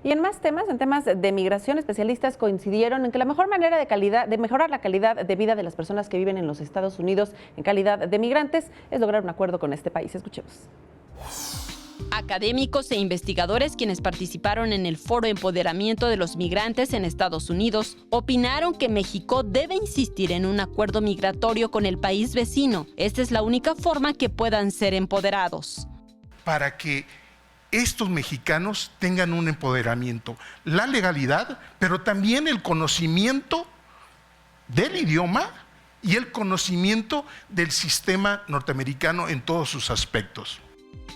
Y en más temas, en temas de migración, especialistas coincidieron en que la mejor manera de mejorar la calidad de vida de las personas que viven en los Estados Unidos en calidad de migrantes es lograr un acuerdo con este país. Escuchemos. Académicos e investigadores quienes participaron en el Foro Empoderamiento de los Migrantes en Estados Unidos opinaron que México debe insistir en un acuerdo migratorio con el país vecino. Esta es la única forma que puedan ser empoderados. Para que estos mexicanos tengan un empoderamiento, la legalidad, pero también el conocimiento del idioma y el conocimiento del sistema norteamericano en todos sus aspectos.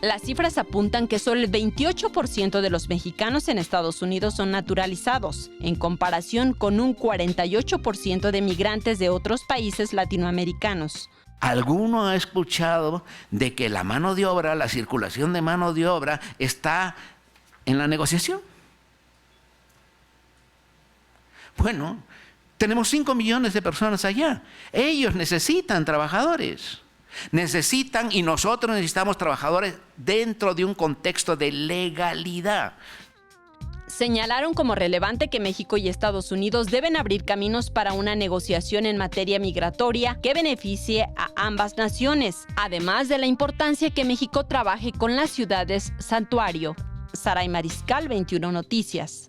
Las cifras apuntan que solo el 28% de los mexicanos en Estados Unidos son naturalizados, en comparación con un 48% de migrantes de otros países latinoamericanos. ¿Alguno ha escuchado de que la mano de obra, la circulación de mano de obra está en la negociación? Bueno, tenemos 5 millones de personas allá. Ellos necesitan trabajadores. Necesitan y nosotros necesitamos trabajadores dentro de un contexto de legalidad. Señalaron como relevante que México y Estados Unidos deben abrir caminos para una negociación en materia migratoria que beneficie a ambas naciones, además de la importancia que México trabaje con las ciudades santuario. Saray Mariscal, 21 Noticias.